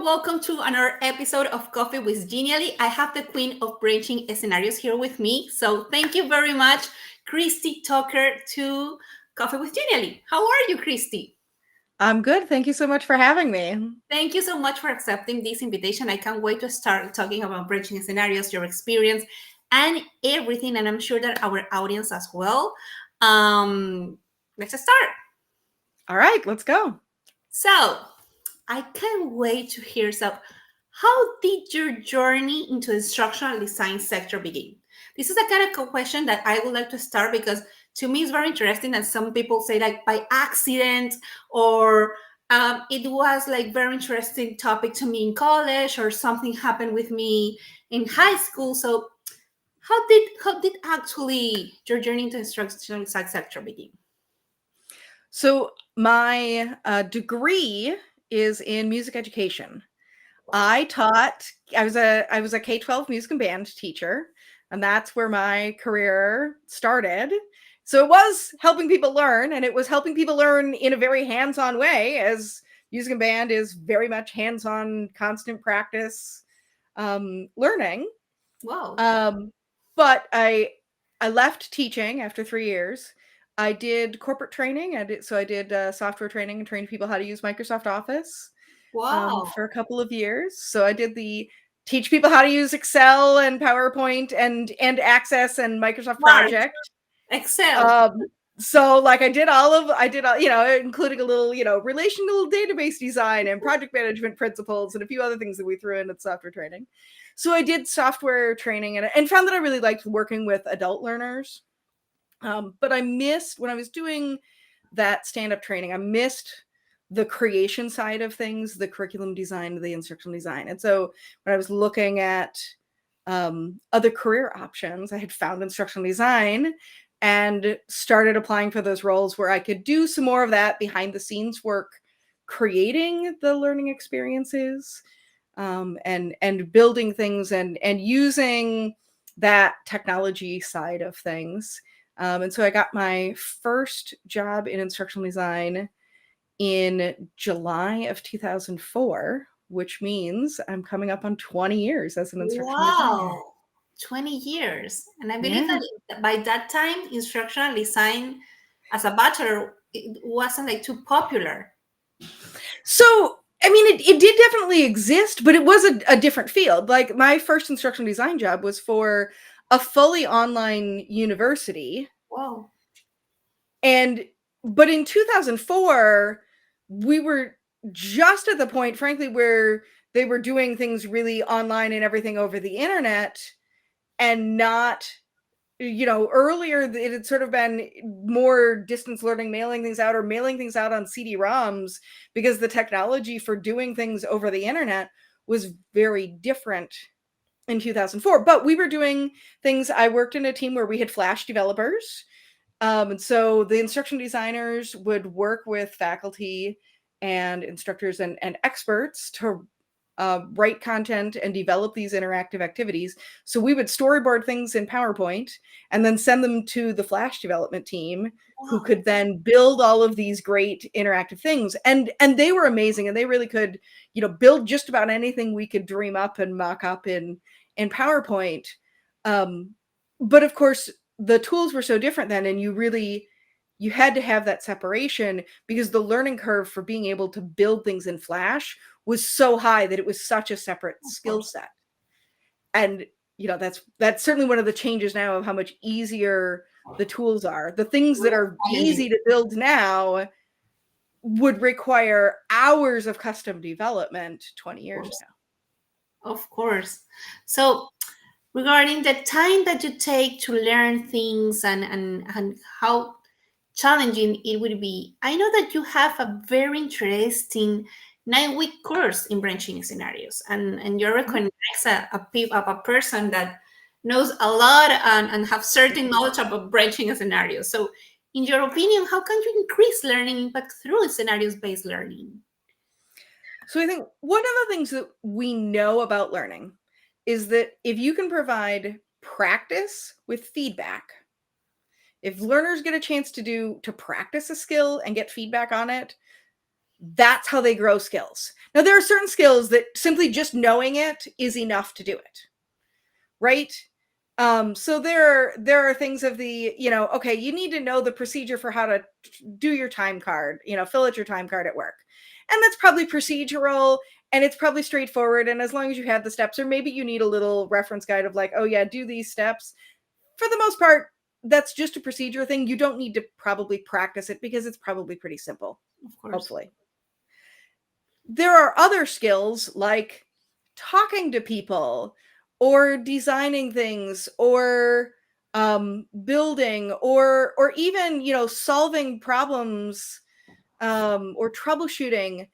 welcome to another episode of Coffee with Genially. I have the queen of branching scenarios here with me. So thank you very much, Christy Tucker, to Coffee with Genially. How are you, Christy? I'm good. Thank you so much for having me. Thank you so much for accepting this invitation. I can't wait to start talking about branching scenarios, your experience, and everything. And I'm sure that our audience as well. Let's start. All right, let's go. So, I can't wait to hear. So, how did your journey into the instructional design sector begin? This is a kind of question that I would like to start because to me it's very interesting. And some people say like by accident, or it was like very interesting topic to me in college, or something happened with me in high school. So, how did actually your journey into the instructional design sector begin? So my degree is in music education. I was a K-12 music and band teacher, and that's where my career started. So it was helping people learn, and it was helping people learn in a very hands-on way, as music and band is very much hands-on, constant practice learning. Wow. But I left teaching after 3 years. I did corporate training. I did software training and trained people how to use Microsoft Office Wow. for a couple of years. So I did the teach people how to use Excel and PowerPoint and Access and Microsoft Mark, Project. Excel. So like I did all, including a little, relational database design and project management principles and a few other things that we threw in at software training. So I did software training and found that I really liked working with adult learners. But I missed, when I was doing that stand-up training, I missed the creation side of things, the curriculum design, the instructional design. And so when I was looking at other career options, I had found instructional design and started applying for those roles where I could do some more of that behind the scenes work, creating the learning experiences, and building things and using that technology side of things. And so I got my first job in instructional design in July of 2004, which means I'm coming up on 20 years as an instructional designer. Wow. 20 years. And I believe Yeah. that by that time, instructional design as a bachelor, it wasn't like too popular. So, I mean, it did definitely exist, but it was a different field. Like my first instructional design job was for a fully online university. Wow. But in 2004, we were just at the point, frankly, where they were doing things really online and everything over the internet, and not, earlier it had sort of been more distance learning, mailing things out or mailing things out on CD-ROMs, because the technology for doing things over the internet was very different in 2004. But we were doing things. I worked in a team where we had Flash developers. And so the instruction designers would work with faculty and instructors and experts to write content and develop these interactive activities. So we would storyboard things in PowerPoint and then send them to the Flash development team, who Wow. could then build all of these great interactive things. And they were amazing, and they really could, build just about anything we could dream up and mock up in PowerPoint. But of course, the tools were so different then, and you had to have that separation, because the learning curve for being able to build things in Flash was so high that it was such a separate Of skill course. set. And that's certainly one of the changes now, of how much easier the tools are. The things that are Challenging. easy to build now would require hours of custom development 20 years ago. Of course. So regarding the time that you take to learn things, and how challenging it would be, I know that you have a very interesting 9-week course in branching scenarios, and you're recognized a person that knows a lot and have certain knowledge about branching scenarios. So in your opinion, how can you increase learning impact through scenarios based learning? So I think one of the things that we know about learning is that if you can provide practice with feedback, if learners get a chance to practice a skill and get feedback on it, That's how they grow skills. Now, there are certain skills that simply just knowing it is enough to do it, right? So there are things of the, okay, you need to know the procedure for how to do your time card, fill out your time card at work. And that's probably procedural and it's probably straightforward. And as long as you have the steps, or maybe you need a little reference guide of like, oh yeah, do these steps. For the most part, that's just a procedure thing. You don't need to probably practice it because it's probably pretty simple, Of course. hopefully. There are other skills like talking to people or designing things or building or even solving problems or troubleshooting.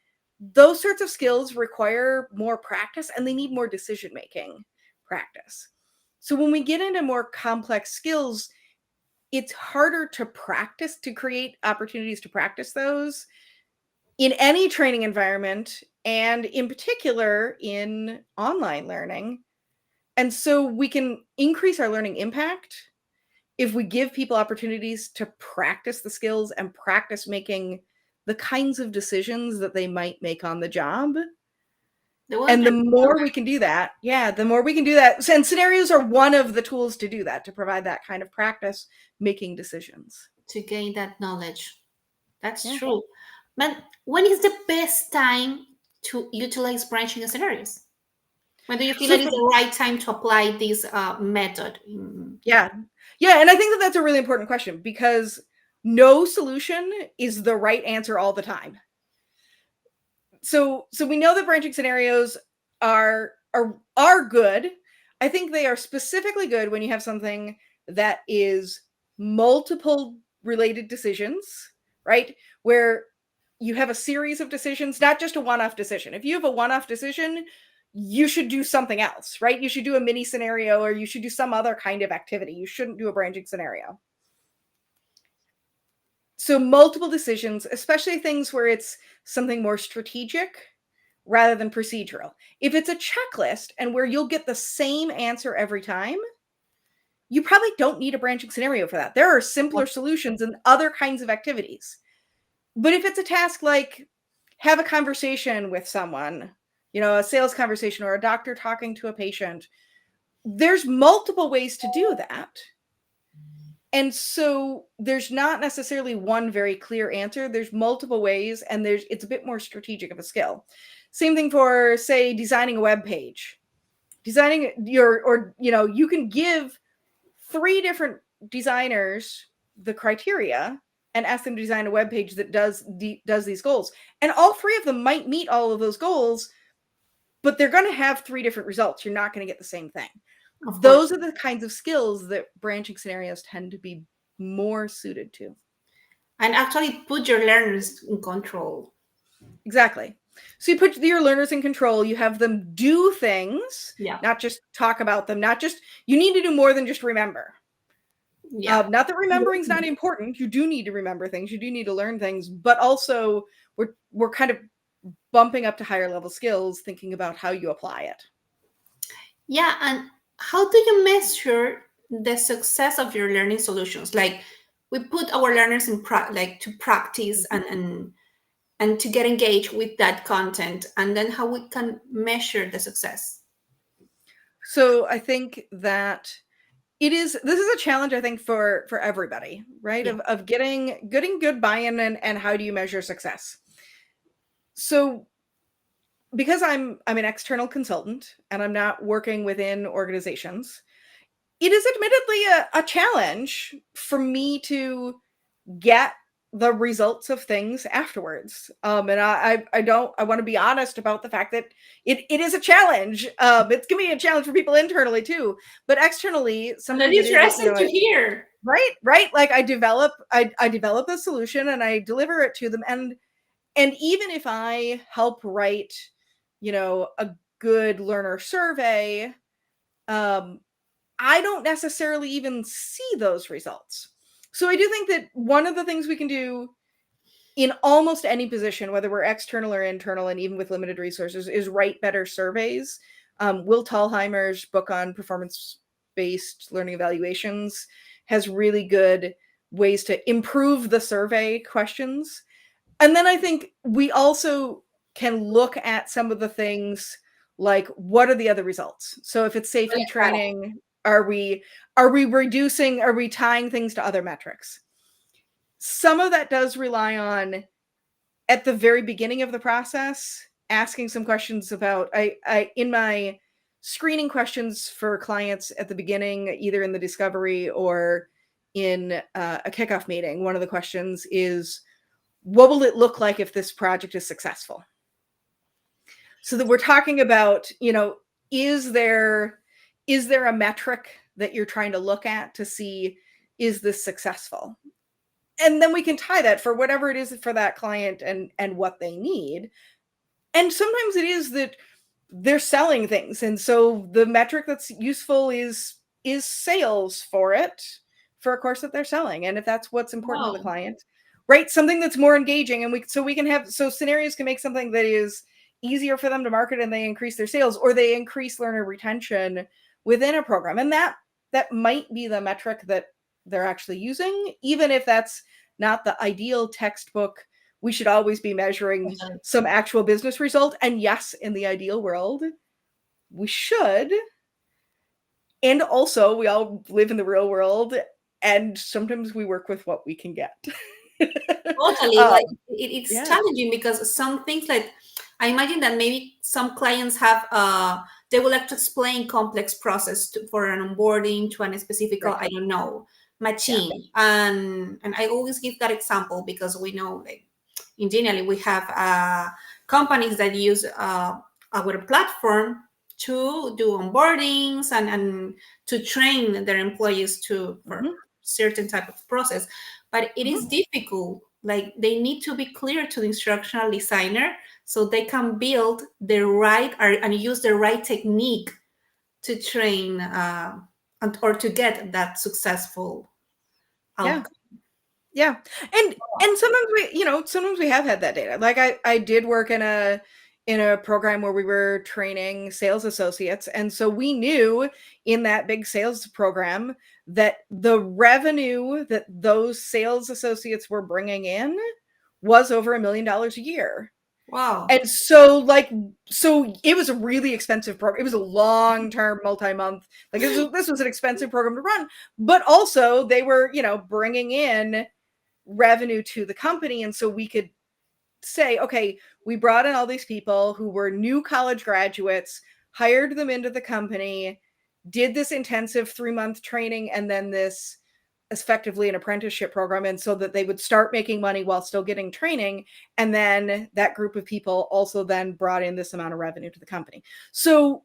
Those sorts of skills require more practice and they need more decision making practice. So when we get into more complex skills, it's harder to practice, to create opportunities to practice those in any training environment, and in particular in online learning. And so we can increase our learning impact if we give people opportunities to practice the skills and practice making the kinds of decisions that they might make on the job. And the more we can do that, the more we can do that. And scenarios are one of the tools to do that, to provide that kind of practice making decisions. To gain that knowledge. That's true. But when is the best time to utilize branching scenarios? When do you feel that is the right time to apply this method? Yeah. And I think that that's a really important question because no solution is the right answer all the time. So we know that branching scenarios are good. I think they are specifically good when you have something that is multiple related decisions, right? Where you have a series of decisions, not just a one-off decision. If you have a one-off decision, you should do something else, right? You should do a mini scenario or you should do some other kind of activity. You shouldn't do a branching scenario. So multiple decisions, especially things where it's something more strategic rather than procedural. If it's a checklist and where you'll get the same answer every time, you probably don't need a branching scenario for that. There are simpler solutions and other kinds of activities. But if it's a task like have a conversation with someone, a sales conversation or a doctor talking to a patient, there's multiple ways to do that. And so there's not necessarily one very clear answer. There's multiple ways, and it's a bit more strategic of a skill. Same thing for, say, designing a web page. You can give 3 different designers the criteria and ask them to design a web page that does these goals. And all 3 of them might meet all of those goals, but they're going to have 3 different results. You're not going to get the same thing. Those are the kinds of skills that branching scenarios tend to be more suited to. And actually put your learners in control. Exactly. So you put your learners in control, you have them do things, not just talk about them, you need to do more than just remember. Not that remembering is not important. You do need to remember things. You do need to learn things, but also we're kind of bumping up to higher level skills, thinking about how you apply it. Yeah. And how do you measure the success of your learning solutions? Like we put our learners in to practice and to get engaged with that content, and then how we can measure the success. So I think that this is a challenge, I think, for everybody, right? Of getting good buy-in and how do you measure success? So because I'm an external consultant and I'm not working within organizations, it is admittedly a challenge for me to get the results of things afterwards. And I want to be honest about the fact that it is a challenge. It's gonna be a challenge for people internally too, but externally sometimes it's interesting to hear. Right. Like I develop a solution and I deliver it to them. And even if I help write, a good learner survey, I don't necessarily even see those results. So I do think that one of the things we can do in almost any position, whether we're external or internal, and even with limited resources, is write better surveys. Will Thalheimer's book on performance-based learning evaluations has really good ways to improve the survey questions. And then I think we also can look at some of the things like, what are the other results? So if it's safety training, are we reducing, are we tying things to other metrics? Some of that does rely on, at the very beginning of the process, asking some questions about, I in my screening questions for clients at the beginning, either in the discovery or in a kickoff meeting, one of the questions is, what will it look like if this project is successful? So that we're talking about, is there a metric that you're trying to look at to see, is this successful? And then we can tie that for whatever it is for that client and what they need. And sometimes it is that they're selling things, and so the metric that's useful is sales for it, for a course that they're selling, and if that's what's important to the Wow. client, right? Something that's more engaging, and we can have, so scenarios can make something that is easier for them to market, and they increase their sales, or they increase learner retention within a program, and that might be the metric that they're actually using, even if that's not the ideal textbook. We should always be measuring some actual business result. And yes, in the ideal world, we should. And also, we all live in the real world, and sometimes we work with what we can get. Totally. Like it's Yeah. challenging because some things, like I imagine that maybe some clients have they would like to explain complex process for an onboarding to a specific, Right. I don't know, Yeah. machine. And I always give that example because we know, like, in Genially we have companies that use our platform to do onboardings and to train their employees to for Mhm. certain type of process, but it is Mhm. difficult. Like, they need to be clear to the instructional designer so they can build the right and use the right technique to train or to get that successful Yeah. outcome. Yeah. And sometimes we have had that data. Like I did work in a program where we were training sales associates, and so we knew in that big sales program that the revenue that those sales associates were bringing in was over $1 million a year. Wow. And so it was a really expensive program. It was a long-term, multi-month, like this was an expensive program to run, but also they were, bringing in revenue to the company. And so we could say, okay, we brought in all these people who were new college graduates, hired them into the company, did this intensive 3-month training, and then this effectively an apprenticeship program, and so that they would start making money while still getting training. And then that group of people also then brought in this amount of revenue to the company. So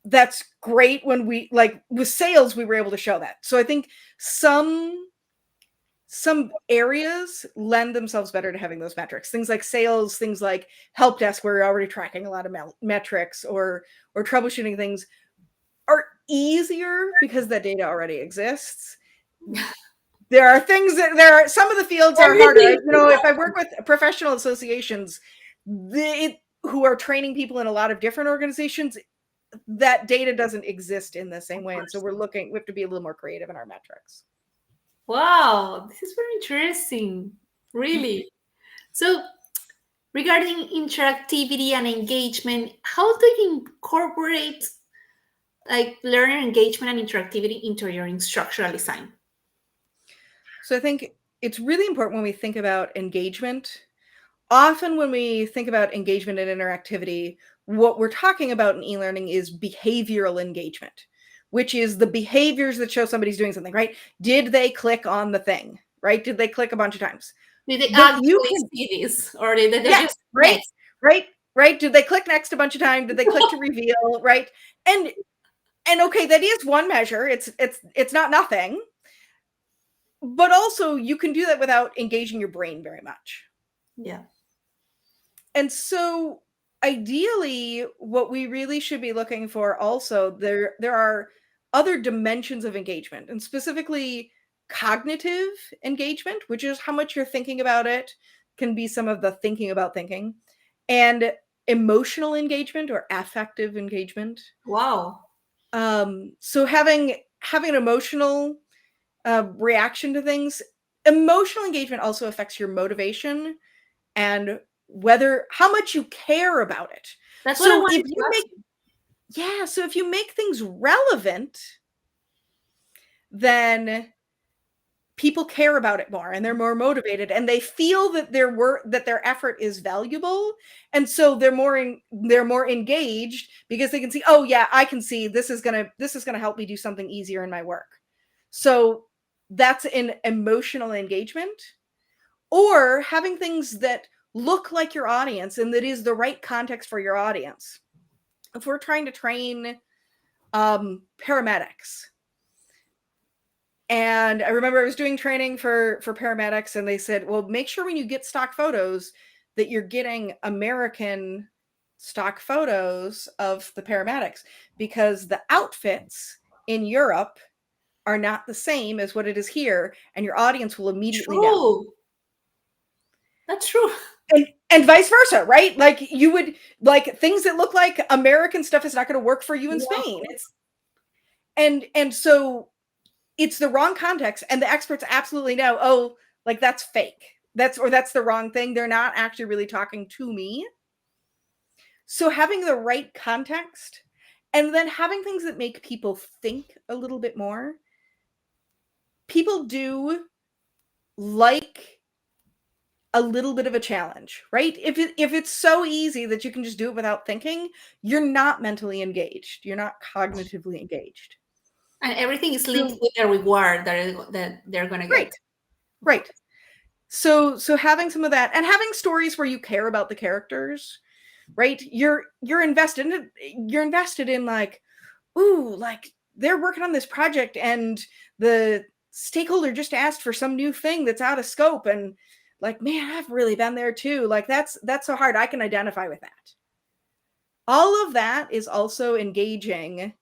that's great. When we, like with sales, we were able to show that. So I think some areas lend themselves better to having those metrics. Things like sales, things like help desk, where you're already tracking a lot of metrics, or troubleshooting things, are easier because that data already exists. There are things that some of the fields are harder. Everything. If I work with professional associations, who are training people in a lot of different organizations, that data doesn't exist in the same way. And so we have to be a little more creative in our metrics. Wow, this is very interesting. Really. So, regarding interactivity and engagement, how do you incorporate like learner engagement and interactivity into your instructional design? So I think it's really important when we think about engagement. Often when we think about engagement and interactivity, what we're talking about in e-learning is behavioral engagement, which is the behaviors that show somebody's doing something, right? Did they click on the thing, right? Did they click a bunch of times? Did they But you actually can, see this, or did they yeah, just right, next? right, right. Did they click next a bunch of times? Did they click to reveal, right? And okay, that is one measure. It's not nothing, but also you can do that without engaging your brain very much. Yeah. And so ideally, what we really should be looking for also, there are other dimensions of engagement, and specifically cognitive engagement, which is how much you're thinking about it, can be some of the thinking about thinking, and emotional engagement or affective engagement. Wow. So having an emotional reaction to things. Emotional engagement also affects your motivation and how much you care about it. That's what I So if wanted to you ask make you. so if you make things relevant, then people care about it more and they're more motivated and they feel that their effort is valuable, and so they're more engaged because they can see, oh yeah, I can see this is going to help me do something easier in my work. So that's an emotional engagement. Or having things that look like your audience and that is the right context for your audience. If we're trying to train paramedics, and I remember I was doing training for paramedics, and they said, well, make sure when you get stock photos that you're getting American stock photos of the paramedics, because the outfits in Europe are not the same as what it is here, and your audience will immediately know. True. That's true. And vice versa, right? Like you would, like, things that look like American stuff is not going to work for you in Yeah, of Spain. course. And so it's the wrong context, and the experts absolutely know, oh, like that's fake. That's the wrong thing. They're not actually really talking to me. So having the right context and then having things that make people think a little bit more. People do like a little bit of a challenge, right? If it's so easy that you can just do it without thinking, you're not mentally engaged. You're not cognitively engaged. And everything is linked So with a reward that they're gonna right, get. right. So having some of that and having stories where you care about the characters, right? You're invested in, like, ooh, like they're working on this project and the stakeholder just asked for some new thing that's out of scope, and like, man, I've really been there too. Like that's so hard. I can identify with that. All of that is also engaging.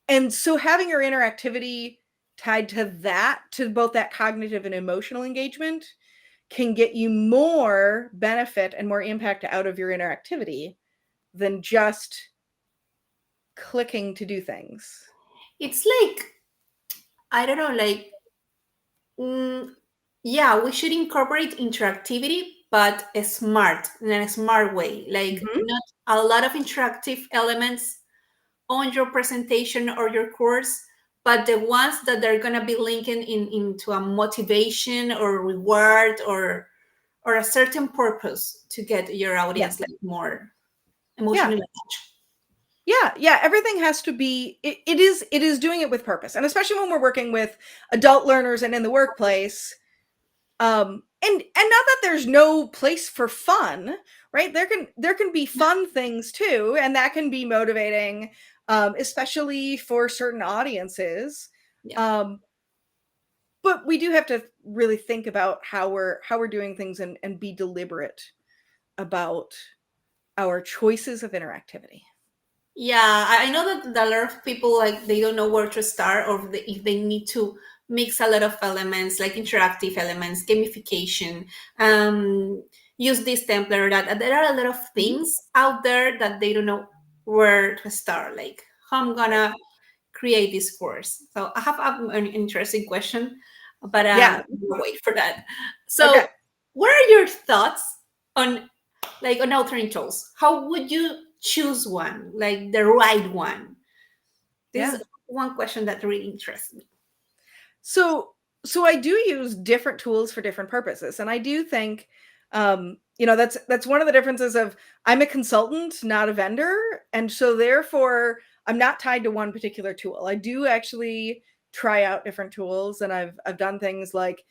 And so having your interactivity tied to that, to both that cognitive and emotional engagement, can get you more benefit and more impact out of your interactivity than just clicking to do things. It's like, I don't know, like, mm, yeah, we should incorporate interactivity, but in a smart way. Like, Mhm. not a lot of interactive elements on your presentation or your course, but the ones that they're gonna be linking into a motivation or reward or a certain purpose to get your Yeah. audience like more Yeah. emotionally attached. Yeah, everything has to be, it is doing it with purpose. And especially when we're working with adult learners and in the workplace, and not that there's no place for fun, right? There can be fun things too, and that can be motivating, especially for certain audiences. Yeah. Um, but we do have to really think about how we're doing things, and be deliberate about our choices of interactivity. Yeah, I know that a lot of people, like, they don't know where to start, or if they need to mix a lot of elements, like interactive elements, gamification, um, use this template or that. And there are a lot of Mhm. things out there that they don't know where to start. Like, how I'm Right. gonna create this course. So I have an interesting question, but Yeah. we'll wait for that. Okay. So, what are your thoughts on, like, on authoring tools? How would you choose one, like the right one? This Yeah. is one question that really interests me. So I do use different tools for different purposes, and I do think, that's one of the differences of, I'm a consultant, not a vendor, and so therefore I'm not tied to one particular tool. I do actually try out different tools, and I've done things like,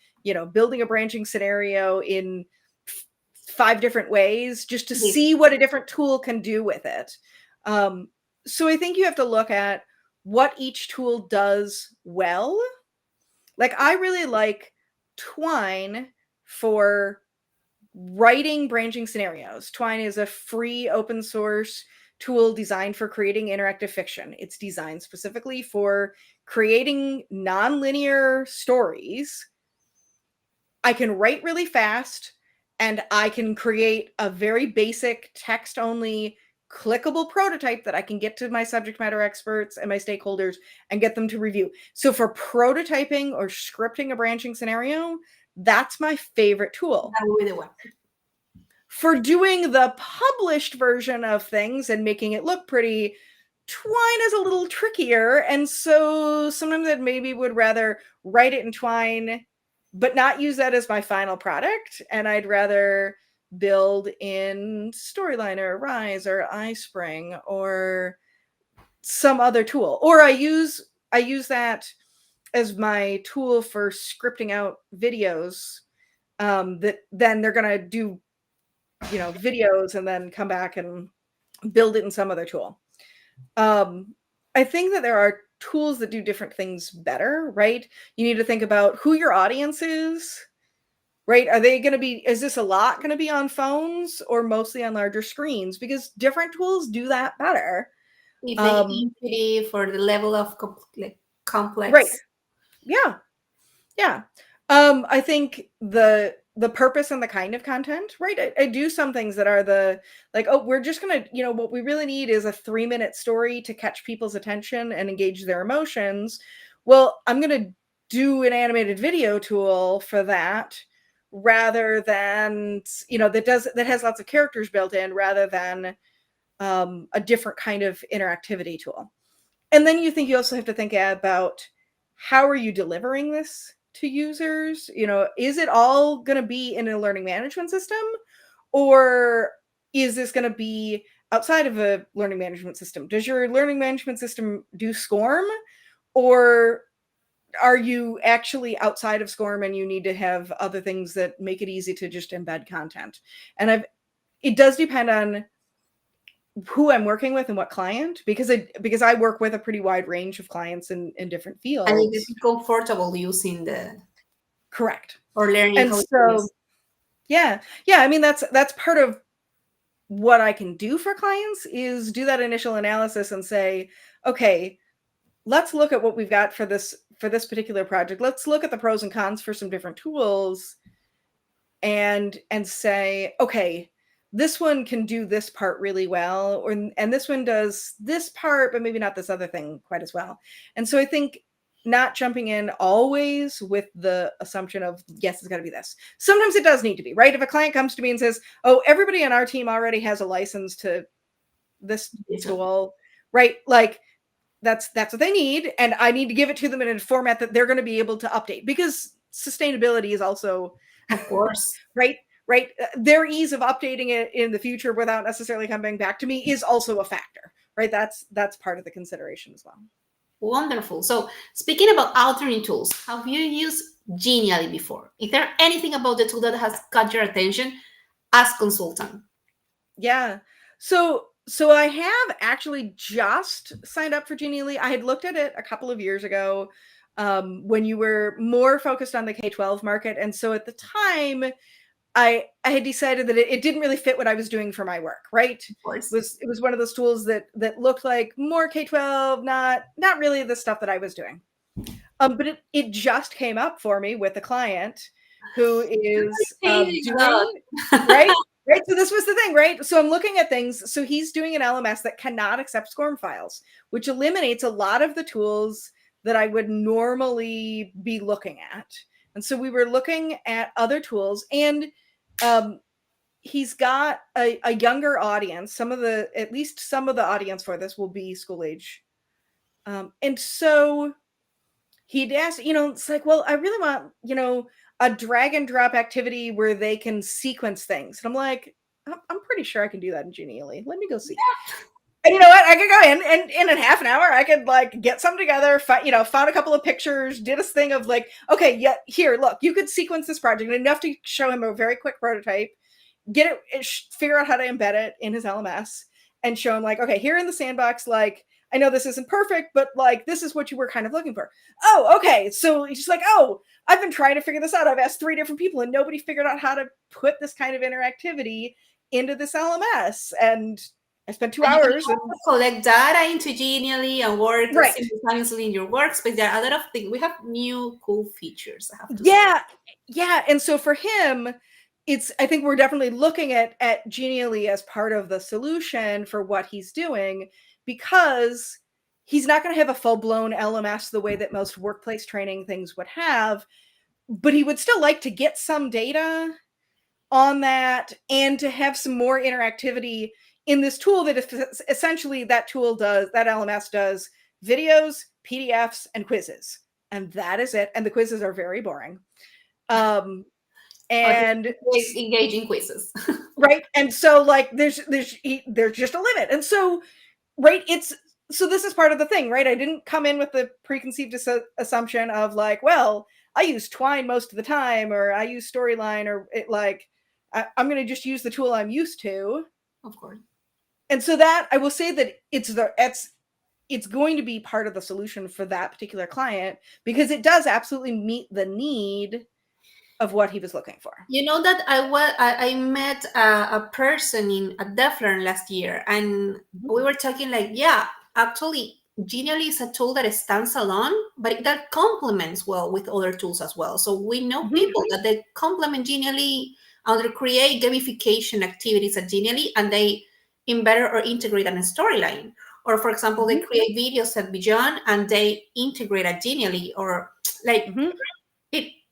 building a branching scenario in 5 different ways just to This, see what a different tool can do with it. Um, so I think you have to look at what each tool does well. Like, I really like Twine for writing branching scenarios. Twine is a free open source tool designed for creating interactive fiction. It's designed specifically for creating nonlinear stories. I can write really fast, and I can create a very basic text only clickable prototype that I can get to my subject matter experts and my stakeholders and get them to review. So for prototyping or scripting a branching scenario, That's my favorite tool. That would be the one. For doing the published version of things and making it look pretty, Twine is a little trickier. And so sometimes I maybe would rather write it in Twine, but not use that as my final product. And I'd rather build in Storyline or Rise or iSpring or some other tool. Or I use that as my tool for scripting out videos that then they're going to do, videos and then come back and build it in some other tool. I think that there are tools that do different things better, right? You need to think about who your audience is, right? Is this a lot going to be on phones or mostly on larger screens? Because different tools do that better. If they intuitive for the level of complex. Right. Yeah. I think the purpose and the kind of content, right? I do some things that are we're just gonna, what we really need is a 3-minute story to catch people's attention and engage their emotions. Well, I'm gonna do an animated video tool for that rather than, that has lots of characters built in rather than a different kind of interactivity tool. And then you also have to think about how are you delivering this to users? Is it all going to be in a learning management system, or is this going to be outside of a learning management system? Does your learning management system do SCORM, or are you actually outside of SCORM and you need to have other things that make it easy to just embed content? And it does depend on who I'm working with and what client, because I work with a pretty wide range of clients in different fields. And you get comfortable using the correct or learning and how so yeah. I mean, that's part of what I can do for clients is do that initial analysis and say, okay, let's look at what we've got for this particular project. Let's look at the pros and cons for some different tools and say, okay, this one can do this part really well, and this one does this part, but maybe not this other thing quite as well. And so I think not jumping in always with the assumption of, yes, it's got to be this. Sometimes it does need to be, right? If a client comes to me and says, oh, everybody on our team already has a license to this tool, right? Like that's what they need. And I need to give it to them in a format that they're going to be able to update, because sustainability is also, of course, right? Their ease of updating it in the future without necessarily coming back to me is also a factor, right? That's part of the consideration as well. Wonderful. So speaking about authoring tools, have you used Genially before? Is there anything about the tool that has caught your attention as consultant? Yeah. So I have actually just signed up for Genially. I had looked at it a couple of years ago when you were more focused on the K-12 market. And so at the time, I had decided that it didn't really fit what I was doing for my work, right? Of course. It was one of those tools that looked like more K-12, not really the stuff that I was doing. But it just came up for me with a client who is doing right. So this was the thing, right? So I'm looking at things. So he's doing an LMS that cannot accept SCORM files, which eliminates a lot of the tools that I would normally be looking at. And so we were looking at other tools, and he's got a younger audience. At least some of the audience for this will be school age. And so he'd asked, it's like, well, I really want, a drag and drop activity where they can sequence things. And I'm like, I'm pretty sure I can do that in Genially. Let me go see. Yeah. And you know what? I could go in, and in a half an hour, I could get something together, found a couple of pictures, did a thing of okay, yeah, here, look, you could sequence this project, enough to show him a very quick prototype, get it, figure out how to embed it in his LMS, and show him okay, here in the sandbox, I know this isn't perfect, but this is what you were kind of looking for. Oh, okay. So he's just oh, I've been trying to figure this out. I've asked 3 different people and nobody figured out how to put this kind of interactivity into this LMS. And I spent 2 hours. And collect data into Genially and work simultaneously in your workspace. There are a lot of things. We have new cool features, I have to say. Yeah. And so for him, I think we're definitely looking at Genially as part of the solution for what he's doing, because he's not going to have a full-blown LMS the way that most workplace training things would have. but he would still like to get some data on that and to have some more interactivity in this tool that essentially that LMS does videos, PDFs, and quizzes. And that is it. And the quizzes are very boring. And engaging quizzes. Right. And so like there's just a limit. And so, right, so this is part of the thing, right? I didn't come in with the preconceived assumption of like, well, I use Twine most of the time, or I use Storyline, or I'm going to just use the tool I'm used to. Of course. And so that I will say that it's going to be part of the solution for that particular client, because it does absolutely meet the need of what he was looking for. You know that I met a person in a DevLearn last year, and we were talking like, yeah, actually, Genially is a tool that stands alone, but that complements well with other tools as well. So we know people that they complement Genially and they create gamification activities at Genially, and they embed or integrate in a Storyline. Or for example, they create videos at Beyond and they integrate at Genially, or like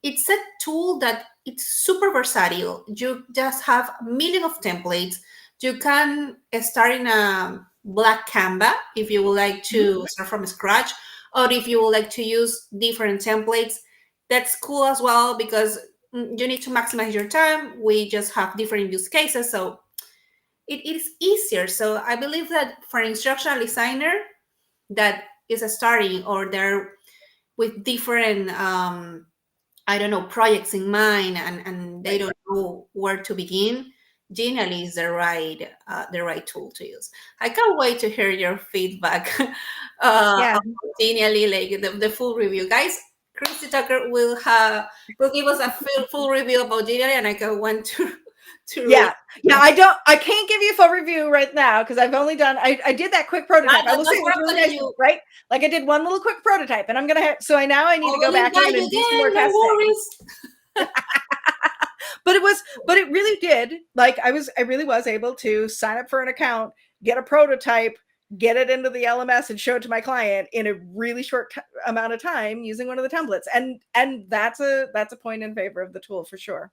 it's a tool that it's super versatile. You just have a million of templates. You can start in a black Canva if you would like to start from scratch, or if you would like to use different templates. That's cool as well, because you need to maximize your time. We just have different use cases, so it is easier. So I believe that for an instructional designer that is starting, or they're with different I don't know, projects in mind, and they don't know where to begin, Genially is the right tool to use. I can't wait to hear your feedback about Genially, like the full review, guys. Christy Tucker will give us a full review about Genially, and I can want to yeah I can't give you a full review right now because I've only done I did that quick prototype. I will say it was really nice, right? Like I did one little quick prototype, and I'm gonna have, so I need to go back in and do some more testing. But it really did, like I really was able to sign up for an account, get a prototype, get it into the LMS, and show it to my client in a really short amount of time using one of the templates, and that's a point in favor of the tool for sure.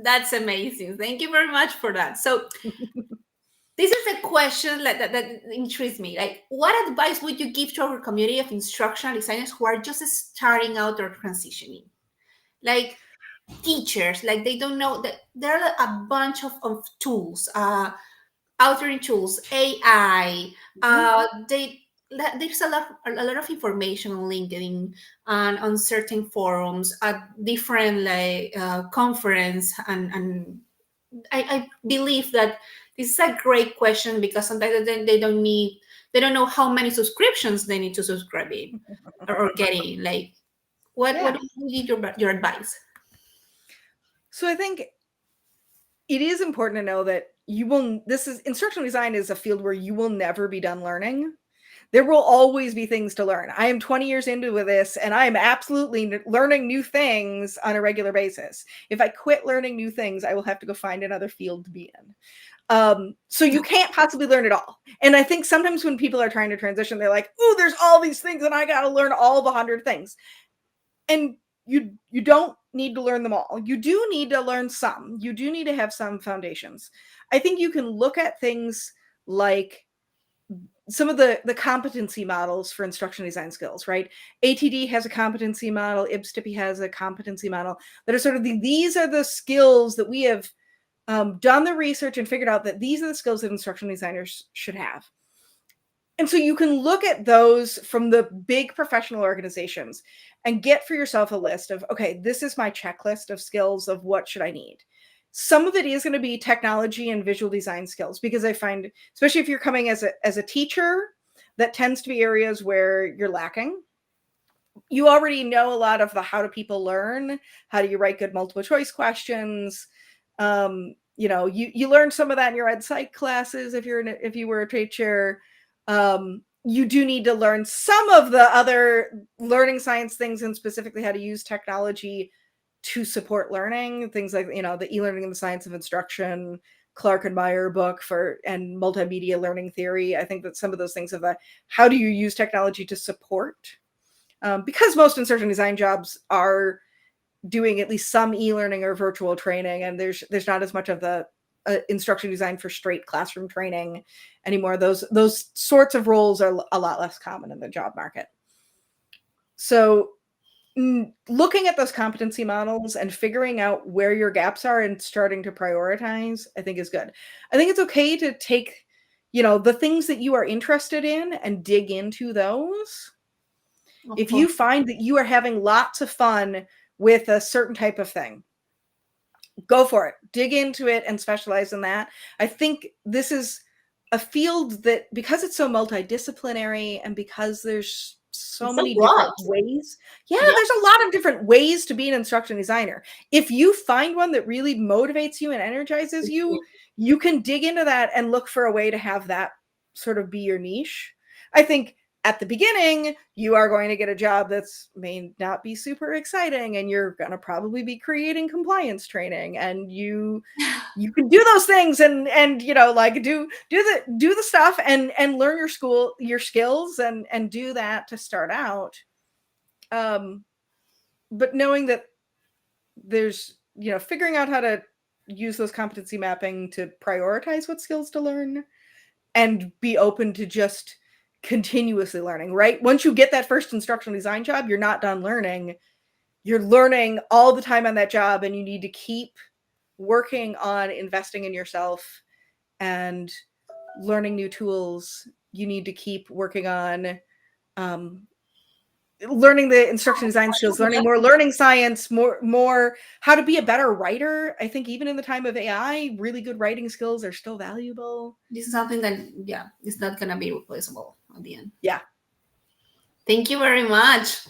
That's amazing. Thank you very much for that. So this is a question that intrigues me. Like, what advice would you give to our community of instructional designers who are just starting out or transitioning? Like teachers, like they don't know that there are a bunch of tools, authoring tools, AI. There's a lot of information on LinkedIn and on certain forums at different conference, and I believe that this is a great question, because sometimes they don't know how many subscriptions they need to subscribe in or get in. Like, what would be your advice? So I think it is important to know that instructional design is a field where you will never be done learning. There will always be things to learn. I am 20 years into this, and I am absolutely learning new things on a regular basis. If I quit learning new things, I will have to go find another field to be in. So you can't possibly learn it all. And I think sometimes when people are trying to transition, they're like, oh, there's all these things and I got to learn all the 100 things. And you don't need to learn them all. You do need to learn some. You do need to have some foundations. I think you can look at things like some of the competency models for instructional design skills, right? ATD has a competency model. IBSTIPI has a competency model that are sort of these are the skills that we have done the research and figured out that these are the skills that instructional designers should have. And so you can look at those from the big professional organizations and get for yourself a list of, okay, this is my checklist of skills of what should I need. Some of it is going to be technology and visual design skills, because I find, especially if you're coming as a teacher, that tends to be areas where you're lacking. You already know a lot of the how do people learn, how do you write good multiple choice questions. You learn some of that in your ed psych classes if you were a teacher. You do need to learn some of the other learning science things, and specifically how to use technology to support learning. Things like, the e-learning and the science of instruction, Clark and Meyer book and multimedia learning theory. I think that some of those things of how do you use technology to support? Because most instructional design jobs are doing at least some e-learning or virtual training, and there's not as much of the instruction design for straight classroom training anymore. Those sorts of roles are a lot less common in the job market. So looking at those competency models and figuring out where your gaps are and starting to prioritize, I think is good. I think it's okay to take, the things that you are interested in and dig into those. If you find that you are having lots of fun with a certain type of thing, go for it. Dig into it and specialize in that. I think this is a field that, because it's so multidisciplinary and because there's so many different ways, there's a lot of different ways to be an instruction designer. If you find one that really motivates you and energizes you, you can dig into that and look for a way to have that sort of be your niche. I think at the beginning, you are going to get a job that's may not be super exciting, and you're going to probably be creating compliance training, and you can do those things and like do the stuff and learn your skills and do that to start out. But knowing that there's, figuring out how to use those competency mapping to prioritize what skills to learn and be open to just continuously learning, right? Once you get that first instructional design job, you're not done learning. You're learning all the time on that job, and you need to keep working on investing in yourself and learning new tools. You need to keep working on learning the instruction design skills, learning more learning science, more how to be a better writer. I think even in the time of AI, really good writing skills are still valuable. This is something that, it's not going to be replaceable at the end. Yeah. Thank you very much.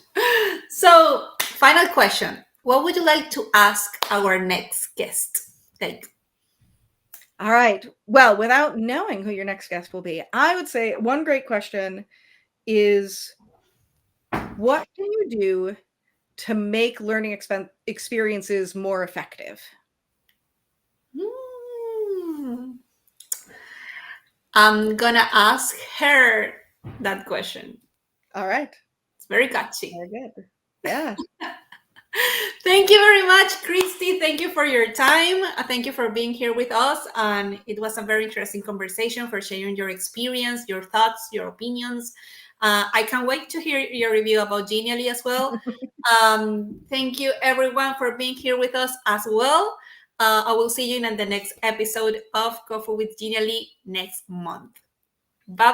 So, final question. What would you like to ask our next guest? Thank you. All right. Well, without knowing who your next guest will be, I would say one great question is, what can you do to make learning experiences more effective? I'm going to ask her that question. All right. It's very catchy. Very good. Yeah. Thank you very much, Christy. Thank you for your time. Thank you for being here with us. And it was a very interesting conversation, for sharing your experience, your thoughts, your opinions. I can't wait to hear your review about Genially as well. Thank you, everyone, for being here with us as well. I will see you in the next episode of Coffee with Genially next month. Bye.